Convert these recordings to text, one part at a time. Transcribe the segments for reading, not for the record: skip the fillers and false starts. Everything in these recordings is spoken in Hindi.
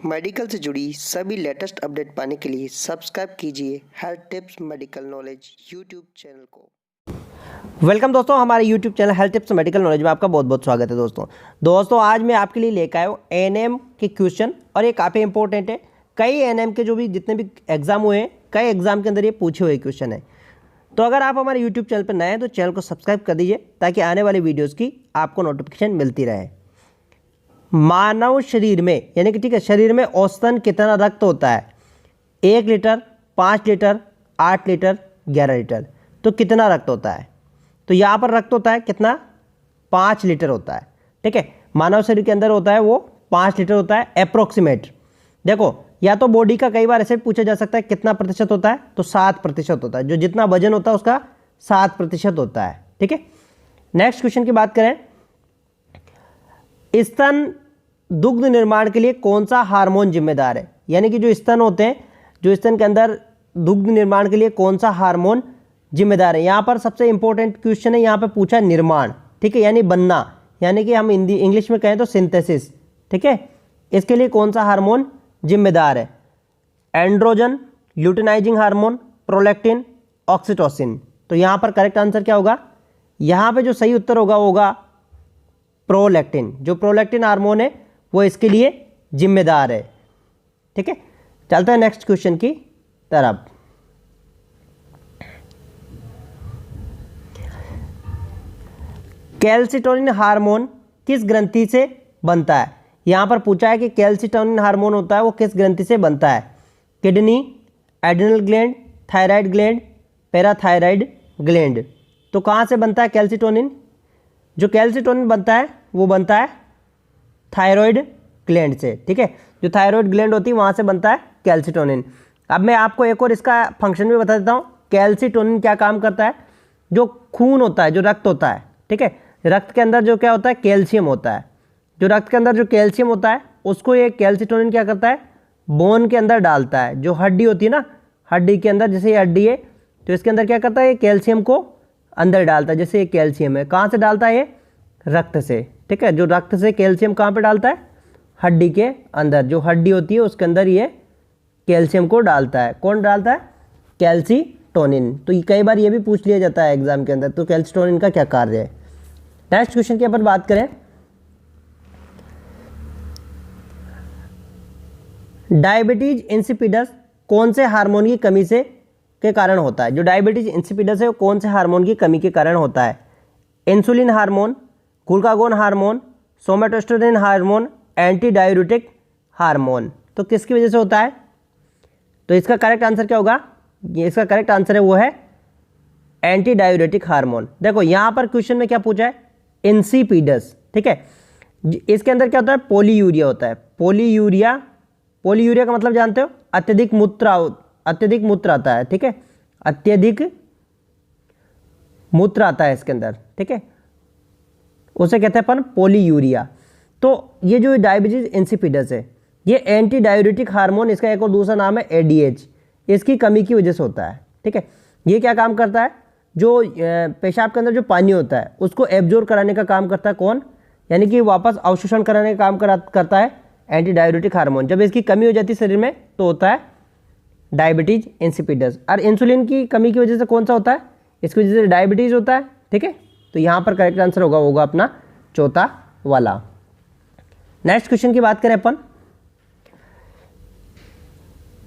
मेडिकल से जुड़ी सभी लेटेस्ट अपडेट पाने के लिए सब्सक्राइब कीजिए health tips medical knowledge YouTube channel को। वेलकम दोस्तों, हमारे YouTube channel health tips medical knowledge में आपका बहुत बहुत स्वागत है। दोस्तों आज मैं आपके लिए लेकर आया हूँ एएनएम के क्वेश्चन, और ये काफ़ी इंपॉर्टेंट है। कई एएनएम के जो भी जितने भी एग्जाम हुए हैं, कई एग्जाम के अंदर ये पूछे हुए क्वेश्चन है। तो अगर आप हमारे यूट्यूब चैनल पर नए हैं तो चैनल को सब्सक्राइब कर दीजिए, ताकि आने वाली वीडियोज़ की आपको नोटिफिकेशन मिलती रहे। मानव शरीर में यानी कि ठीक है, शरीर में औसतन कितना रक्त होता है? 1 लीटर, 5 लीटर, 8 लीटर, 11 लीटर। तो कितना रक्त होता है? तो यहाँ पर रक्त होता है कितना? 5 लीटर होता है। ठीक है, मानव शरीर के अंदर होता है वो 5 लीटर होता है अप्रोक्सीमेट। देखो, या तो बॉडी का कई बार ऐसे पूछा जा सकता है कितना प्रतिशत होता है, तो 7% होता है। जो जितना वजन होता है उसका 7% होता है। ठीक है, नेक्स्ट क्वेश्चन की बात करें, स्तन दुग्ध निर्माण के लिए कौन सा हार्मोन जिम्मेदार है? यानी कि जो स्तन होते हैं, जो स्तन के अंदर दुग्ध निर्माण के लिए कौन सा हार्मोन जिम्मेदार है? यहाँ पर सबसे इंपॉर्टेंट क्वेश्चन है, यहाँ पे पूछा निर्माण। ठीक है, यानी बनना, यानी कि हम हिंदी इंग्लिश में कहें तो सिंथेसिस। ठीक है, इसके लिए कौन सा हार्मोन जिम्मेदार है? Androgen, luteinizing hormone, prolactin, oxytocin. तो यहाँ पर करेक्ट आंसर क्या होगा? यहाँ पे जो सही उत्तर होगा प्रोलैक्टिन। जो प्रोलैक्टिन हार्मोन है वो इसके लिए जिम्मेदार है। ठीक है, चलते हैं नेक्स्ट क्वेश्चन की तरफ। कैल्सिटोनिन हार्मोन किस ग्रंथि से बनता है? यहां पर पूछा है कि कैल्सिटोनिन हार्मोन होता है वो किस ग्रंथि से बनता है? Kidney, adrenal gland, thyroid gland, parathyroid gland. तो कहां से बनता है कैल्सिटोनिन? जो कैल्सिटोनिन बनता है वो बनता है थायराइड ग्लैंड से। ठीक है, जो थायराइड ग्लैंड होती है वहां से बनता है कैल्सिटोनिन। अब मैं आपको एक और इसका फंक्शन भी बता देता हूं। कैल्सिटोनिन क्या काम करता है? जो खून होता है, जो रक्त होता है, ठीक है, रक्त के अंदर जो क्या होता है? कैल्शियम होता है। जो रक्त के अंदर जो कैल्शियम होता है उसको ये कैल्सिटोनिन क्या करता है? बोन के अंदर डालता है। जो हड्डी होती है ना, हड्डी के अंदर, जैसे ये हड्डी है तो इसके अंदर क्या करता है? ये कैल्शियम को अंदर डालता है। जैसे ये कैल्शियम है, कहाँ से डालता है? ये रक्त से। ठीक है, जो रक्त से कैल्शियम कहाँ पे डालता है? हड्डी के अंदर। जो हड्डी होती है उसके अंदर ये कैल्शियम को डालता है। कौन डालता है? कैल्सिटोनिन। तो कई बार ये भी पूछ लिया जाता है एग्जाम के अंदर, तो कैल्सिटोनिन का क्या कार्य है? नेक्स्ट क्वेश्चन की अपन बात करें, डायबिटीज इंसिपिडस कौन से हार्मोन की कमी से के कारण होता है? जो डायबिटीज इंसिपिडस है वो कौन से हार्मोन की कमी के कारण होता है? Insulin hormone, glucagon hormone, somatostatin hormone, anti diuretic hormone. तो किसकी वजह से होता है? तो इसका करेक्ट आंसर क्या होगा? इसका करेक्ट आंसर है वो है एंटी डाययूरेटिक हार्मोन। देखो यहाँ पर क्वेश्चन में क्या पूछा है? इंसिपिडस। ठीक है, इसके अंदर क्या होता है? पॉलीयूरिया होता है। पॉलीयूरिया, पॉलीयूरिया का मतलब जानते हो? अत्यधिक मूत्र आता है। ठीक है, अत्यधिक मूत्र आता है इसके अंदर। ठीक है, उसे कहते हैं अपन पॉलीयूरिया। तो ये जो डायबिटीज इंसिपिडस है ये एंटी डाययूरेटिक हार्मोन, इसका एक और दूसरा नाम है एडीएच, इसकी कमी की वजह से होता है। ठीक है, ये क्या काम करता है? जो पेशाब के अंदर जो पानी होता है उसको एब्जॉर्ब कराने का काम करता है। कौन? यानी कि वापस अवशोषण कराने का काम करता है एंटी डाययूरेटिक हार्मोन। जब इसकी कमी हो जाती है शरीर में तो होता है डायबिटीज इंसिपिडस। और इंसुलिन की कमी की वजह से कौन सा होता है? इसकी वजह से डायबिटीज होता है। ठीक है, तो यहाँ पर करेक्ट आंसर होगा अपना चौथा वाला। नेक्स्ट क्वेश्चन की बात करें अपन,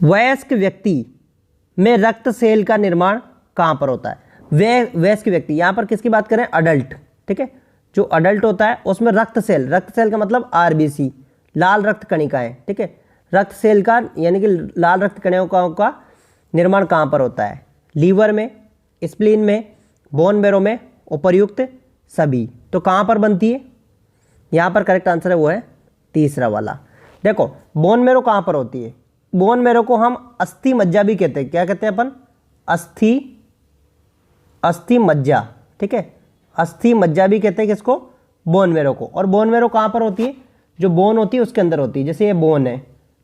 वयस्क व्यक्ति में रक्त सेल का निर्माण कहाँ पर होता है? वयस्क व्यक्ति, यहाँ पर किसकी बात करें? अडल्ट। ठीक है, जो अडल्ट होता है उसमें रक्त सेल का मतलब आरबीसी, लाल रक्त कणिकाएं। ठीक है, रक्त सेल का यानी कि लाल रक्त कणिकाओं का निर्माण कहाँ पर होता है? लीवर में, स्प्लीन में, बोन मैरो में, उपर्युक्त सभी। तो कहाँ पर बनती है? यहाँ पर करेक्ट आंसर है वो है तीसरा वाला। देखो, बोन मैरो कहाँ पर होती है? बोन मैरो को हम अस्थि मज्जा भी कहते हैं। क्या कहते हैं अपन? अस्थि मज्जा। ठीक है, अस्थि मज्जा भी कहते हैं किसको? बोन मैरो को। और बोन मैरो कहाँ पर होती है? जो बोन होती है उसके अंदर होती है। जैसे ये बोन है,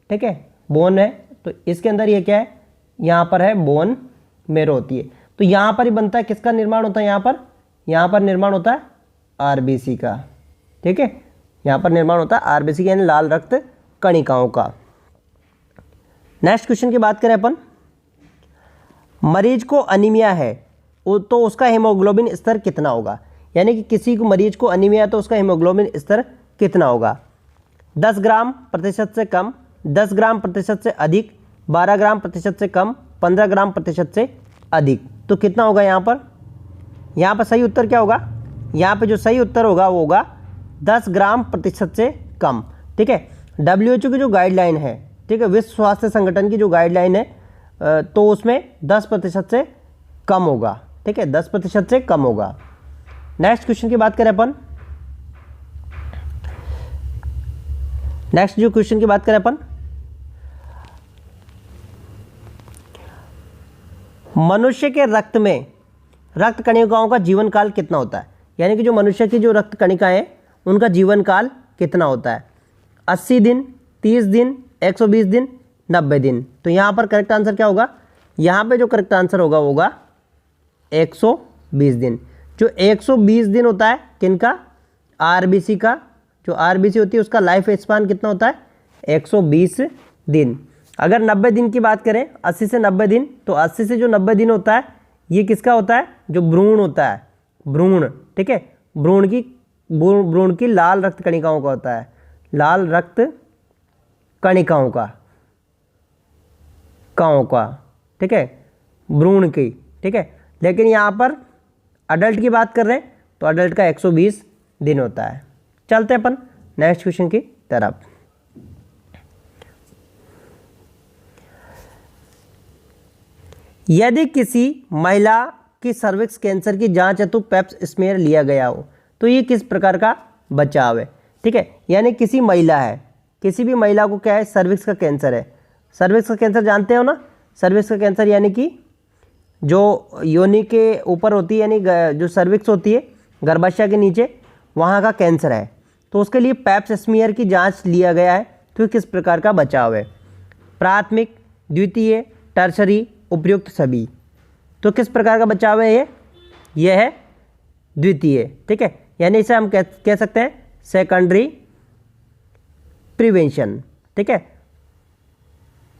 ठीक है, बोन है तो इसके अंदर ये क्या है? यहाँ पर है बोन मैरो होती है। तो यहाँ पर ही बनता है, किसका निर्माण होता है? यहाँ पर निर्माण होता है आरबीसी का। ठीक है, यहाँ पर निर्माण होता है आरबीसी यानी लाल रक्त कणिकाओं का। नेक्स्ट क्वेश्चन की बात करें अपन, मरीज को अनीमिया है तो उसका हीमोग्लोबिन स्तर कितना होगा। यानी कि किसी को मरीज को अनीमिया है तो उसका हीमोग्लोबिन स्तर कितना होगा। 10 ग्राम प्रतिशत से कम, 10 ग्राम प्रतिशत से अधिक, 12 ग्राम प्रतिशत से कम, 15 ग्राम प्रतिशत से अधिक। तो कितना होगा यहाँ पर? यहाँ पर सही उत्तर क्या होगा? यहाँ पे जो सही उत्तर होगा वो होगा 10 ग्राम प्रतिशत से कम। ठीक है, WHO की जो गाइडलाइन है, ठीक है, विश्व स्वास्थ्य संगठन की जो गाइडलाइन है, तो उसमें 10% से कम होगा। ठीक है, 10% से कम होगा। नेक्स्ट क्वेश्चन की बात करें अपन, नेक्स्ट जो क्वेश्चन की बात करें अपन, मनुष्य के रक्त में रक्त कणिकाओं का जीवन काल कितना होता है। यानी कि जो मनुष्य की जो रक्त कणिकाएं हैं उनका जीवन काल कितना होता है। 80 दिन, 30 दिन, 120 दिन, 90 दिन। तो यहाँ पर करेक्ट आंसर क्या होगा? यहाँ पे जो करेक्ट आंसर होगा वो होगा 120 दिन। जो 120 दिन होता है किनका? आरबीसी का। जो आरबीसी होती है उसका लाइफ स्पान कितना होता है? 120 दिन। अगर 90 दिन की बात करें, 80 से 90 दिन, तो 80 से जो 90 दिन होता है ये किसका होता है? जो भ्रूण होता है, भ्रूण। ठीक है, भ्रूण की लाल रक्त कणिकाओं का होता है, लाल रक्त कणिकाओं का, ठीक है, भ्रूण की। ठीक है, लेकिन यहाँ पर अडल्ट की बात कर रहे हैं तो अडल्ट का 120 दिन होता है। चलते हैं अपन नेक्स्ट क्वेश्चन की तरफ। यदि किसी महिला की सर्विक्स कैंसर की जांच हेतु पेप्स स्मीयर लिया गया हो तो ये किस प्रकार का बचाव है। ठीक है, यानी किसी महिला है, किसी भी महिला को क्या है? सर्विक्स का कैंसर है। सर्विक्स का कैंसर जानते हो ना? सर्विक्स का कैंसर यानी कि जो योनि के ऊपर होती है, यानी जो सर्विक्स होती है गर्भाशय के नीचे, वहाँ का कैंसर है। तो उसके लिए पेप्स स्मीयर की जांच लिया गया है। तो किस प्रकार का बचाव है? प्राथमिक, द्वितीय, टर्शरी, उपयुक्त सभी। तो किस प्रकार का बचाव है ये? ये है द्वितीय। ठीक है, यानी इसे हम कह सकते हैं सेकेंडरी प्रिवेंशन। ठीक है,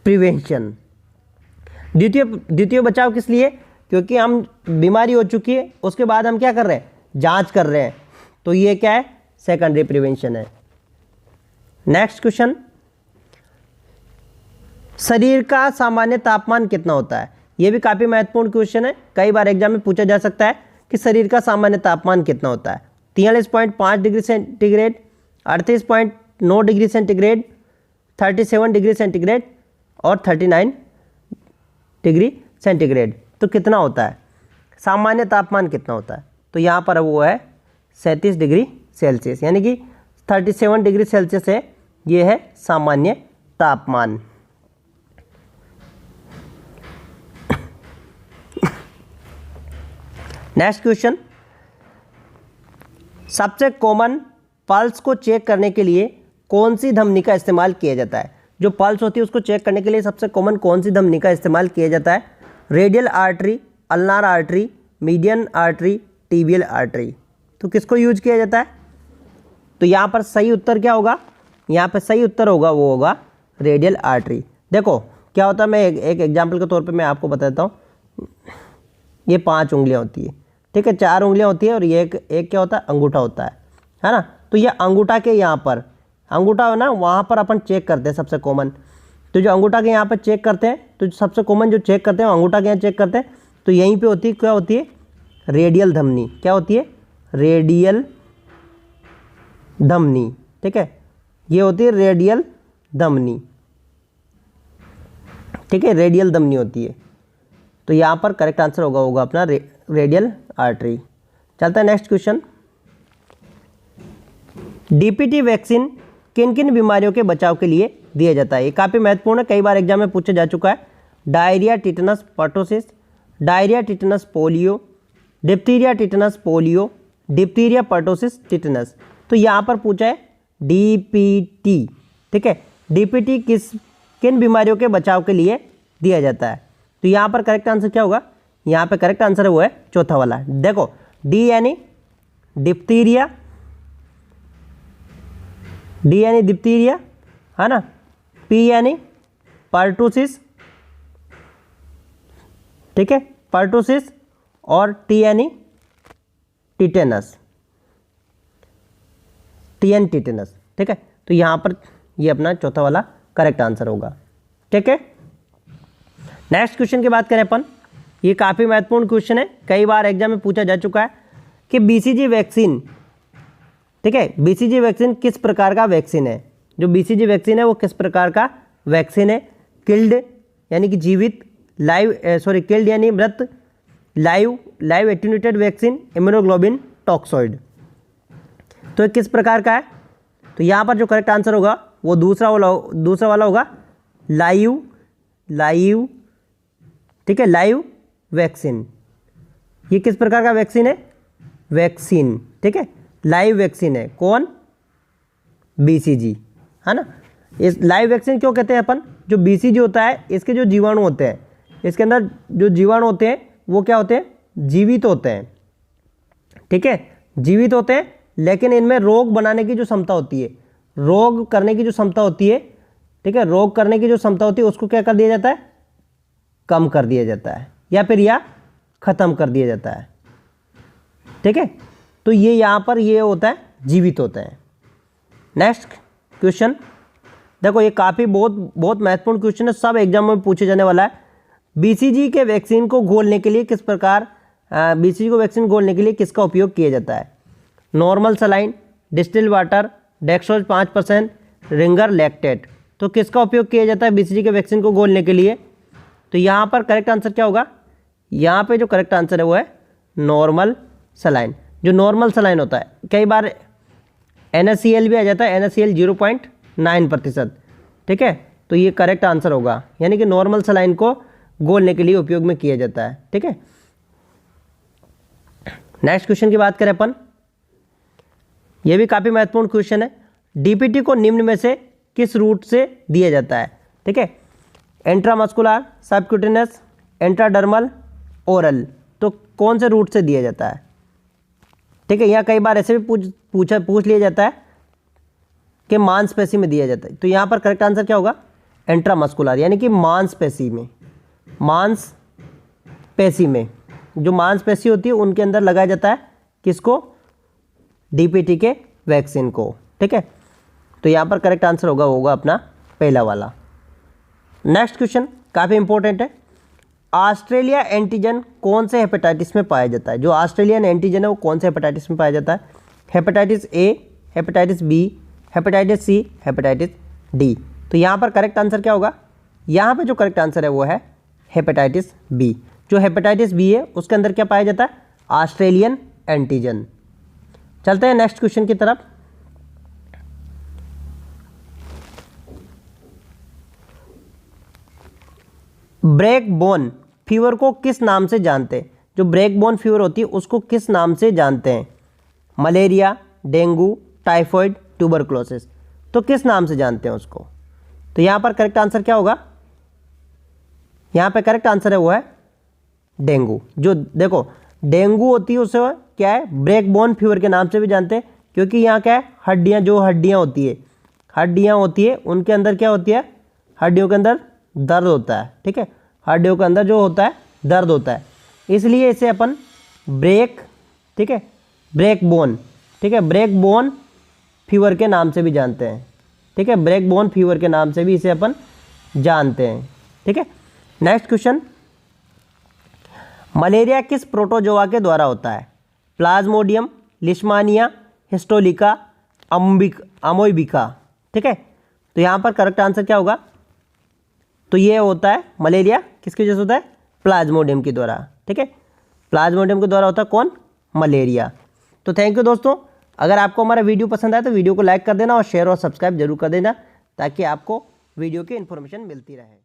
प्रिवेंशन। द्वितीय बचाव किस लिए? क्योंकि हम बीमारी हो चुकी है उसके बाद हम क्या कर रहे हैं? जांच कर रहे हैं। तो ये क्या है? सेकेंडरी प्रिवेंशन है। नेक्स्ट क्वेश्चन, शरीर का सामान्य तापमान कितना होता है? यह भी काफ़ी महत्वपूर्ण क्वेश्चन है, कई बार एग्जाम में पूछा जा सकता है कि शरीर का सामान्य तापमान कितना होता है। 43.5 degree centigrade, 38.9 degree centigrade, 37 degree centigrade और 39 डिग्री सेंटीग्रेड। तो कितना होता है? सामान्य तापमान कितना होता है? तो यहाँ पर वो है 37 डिग्री सेल्सियस, यानी कि 37 डिग्री सेल्सियस है, ये है सामान्य तापमान। नेक्स्ट क्वेश्चन, सबसे कॉमन पल्स को चेक करने के लिए कौन सी धमनी का इस्तेमाल किया जाता है? जो पल्स होती है उसको चेक करने के लिए सबसे कॉमन कौन सी धमनी का इस्तेमाल किया जाता है? Radial artery, ulnar artery, median artery, tibial artery. तो किसको यूज किया जाता है? तो यहाँ पर सही उत्तर क्या होगा? यहाँ पर सही उत्तर होगा वो होगा रेडियल आर्टरी। देखो क्या होता है, मैं एक एग्जाम्पल के तौर पे मैं आपको बता देता हूँ। ये 5 उंगलियाँ होती है, ठीक है, 4 उंगलियाँ होती है और ये एक क्या होता है? अंगूठा होता है ना। तो ये अंगूठा के यहाँ पर, अंगूठा है ना, वहाँ पर अपन चेक करते हैं सबसे कॉमन। तो जो अंगूठा के यहाँ पर चेक करते हैं, तो सबसे कॉमन जो चेक करते हैं अंगूठा के यहाँ चेक करते हैं, तो यहीं पे होती है, क्या होती है? रेडियल धमनी। क्या होती है? रेडियल धमनी। ठीक है, ये होती है रेडियल धमनी। ठीक है, रेडियल धमनी होती है। तो यहाँ पर करेक्ट आंसर होगा अपना रेडियल आर्टरी। चलता है नेक्स्ट क्वेश्चन, डीपीटी वैक्सीन किन किन बीमारियों के बचाव के लिए दिया जाता है? ये काफ़ी महत्वपूर्ण है, कई बार एग्जाम में पूछा जा चुका है। Diarrhoea, tetanus, pertussis, diarrhoea, tetanus, polio, diphtheria, tetanus, polio, diphtheria, pertussis, tetanus. तो यहाँ पर पूछा है डीपीटी। ठीक है, डीपीटी किन बीमारियों के बचाव के लिए दिया जाता है? तो यहाँ पर करेक्ट आंसर क्या होगा? यहाँ पे करेक्ट आंसर है वो है चौथा वाला। देखो, डी यानी डिप्थीरिया, डी यानी डिप्थीरिया, है ना, पी यानी पर्टोसिस, ठीक है, पर्टुसिस और टी यानी टिटेनस, टीएन टिटेनस। ठीक है, तो यहाँ पर ये अपना चौथा वाला करेक्ट आंसर होगा। ठीक है, नेक्स्ट क्वेश्चन की बात करें अपन, ये काफ़ी महत्वपूर्ण क्वेश्चन है, कई बार एग्जाम में पूछा जा चुका है कि बीसीजी वैक्सीन, ठीक है, बीसीजी वैक्सीन किस प्रकार का वैक्सीन है। जो बीसीजी वैक्सीन है वो किस प्रकार का वैक्सीन है। किल्ड यानी कि जीवित, किल्ड यानी मृत, live attenuated vaccine, immunoglobulin toxoid. तो ये किस प्रकार का है, तो यहाँ पर जो करेक्ट आंसर होगा वो दूसरा वाला होगा लाइव, ठीक है, लाइव वैक्सीन। ये किस प्रकार का वैक्सीन है, वैक्सीन, ठीक है, लाइव वैक्सीन है। कौन, बीसीजी, है ना। इस लाइव वैक्सीन क्यों कहते हैं अपन, जो बीसीजी होता है इसके जो जीवाणु होते हैं, इसके अंदर जो जीवाणु होते हैं वो क्या होते हैं, जीवित होते हैं। ठीक है, जीवित होते हैं, लेकिन इनमें रोग बनाने की जो क्षमता होती है, रोग करने की जो क्षमता होती है, ठीक है, रोग करने की जो क्षमता होती है उसको क्या कर दिया जाता है, कम कर दिया जाता है, या खत्म कर दिया जाता है। ठीक है, तो ये यहाँ पर ये होता है, जीवित होते हैं। नेक्स्ट क्वेश्चन देखो, ये काफ़ी बहुत महत्वपूर्ण क्वेश्चन है, सब एग्जाम में पूछे जाने वाला है। बीसीजी के वैक्सीन को घोलने के लिए किस प्रकार, बीसीजी को वैक्सीन घोलने के लिए किसका उपयोग किया जाता है। Normal saline, distil water, dextrose 5%, Ringer lactate. तो किसका उपयोग किया जाता है बीसीजी के वैक्सीन को घोलने के लिए। तो यहाँ पर करेक्ट आंसर क्या होगा, यहाँ पे जो करेक्ट आंसर है वो है नॉर्मल सलाइन। जो नॉर्मल सलाइन होता है, कई बार NaCl भी आ जाता है, NaCl 0.9%। ठीक है, तो ये करेक्ट आंसर होगा, यानी कि नॉर्मल सलाइन को घोलने के लिए उपयोग में किया जाता है। ठीक है, नेक्स्ट क्वेश्चन की बात करें अपन, ये भी काफ़ी महत्वपूर्ण क्वेश्चन है। डीपीटी को निम्न में से किस रूट से दिया जाता है। ठीक है, इंट्रामस्कुलर, सबक्यूटेनियस, इंट्राडर्मल, ओरल। तो कौन से रूट से दिया जाता है। ठीक है, यहाँ कई बार ऐसे भी पूछ लिया जाता है कि मांसपेशी में दिया जाता है। तो यहाँ पर करेक्ट आंसर क्या होगा, इंट्रामस्कुलर, यानी कि मांसपेशी में, मांसपेशी में जो मांसपेशी होती है उनके अंदर लगाया जाता है किसको, डीपीटी के वैक्सीन को। ठीक है, तो यहाँ पर करेक्ट आंसर होगा अपना पहला वाला। नेक्स्ट क्वेश्चन काफ़ी इंपॉर्टेंट है, ऑस्ट्रेलिया एंटीजन कौन से हेपेटाइटिस में पाया जाता है। जो ऑस्ट्रेलियन एंटीजन है वो कौन से हेपेटाइटिस में पाया जाता है। Hepatitis A, hepatitis B, hepatitis C, hepatitis D. तो यहाँ पर करेक्ट आंसर क्या होगा, यहाँ पे जो करेक्ट आंसर है वो है हेपेटाइटिस बी। जो हेपेटाइटिस बी है उसके अंदर क्या पाया जाता है, ऑस्ट्रेलियन एंटीजन। चलते हैं नेक्स्ट क्वेश्चन की तरफ। ब्रेक बोन फीवर को किस नाम से जानते हैं। जो ब्रेक बोन फीवर होती है उसको किस नाम से जानते हैं। Malaria, dengue, typhoid, tuberculosis. तो किस नाम से जानते हैं उसको। तो यहाँ पर करेक्ट आंसर क्या होगा, यहाँ पे करेक्ट आंसर है वो है डेंगू। जो देखो डेंगू होती है उसे क्या है, ब्रेक बोन फीवर के नाम से भी जानते हैं, क्योंकि यहाँ क्या है, हड्डियाँ होती है उनके अंदर क्या होती है, हड्डियों के अंदर दर्द होता है। ठीक है, हड्डियों के अंदर जो होता है दर्द होता है, इसलिए इसे अपन ब्रेक बोन फीवर के नाम से भी जानते हैं। ठीक है, ब्रेक बोन फीवर के नाम से भी इसे अपन जानते हैं। ठीक है, नेक्स्ट क्वेश्चन, मलेरिया किस प्रोटोजोआ के द्वारा होता है। Plasmodium, leishmania, histolytica, amoebica. ठीक है, तो यहाँ पर करेक्ट आंसर क्या होगा, तो ये होता है मलेरिया किसकी वजह से होता है, प्लाज्मोडियम के द्वारा। ठीक है, प्लाज्मोडियम के द्वारा होता है कौन, मलेरिया। तो थैंक यू दोस्तों, अगर आपको हमारा वीडियो पसंद आए तो वीडियो को लाइक कर देना और शेयर और सब्सक्राइब जरूर कर देना, ताकि आपको वीडियो की इन्फॉर्मेशन मिलती रहे।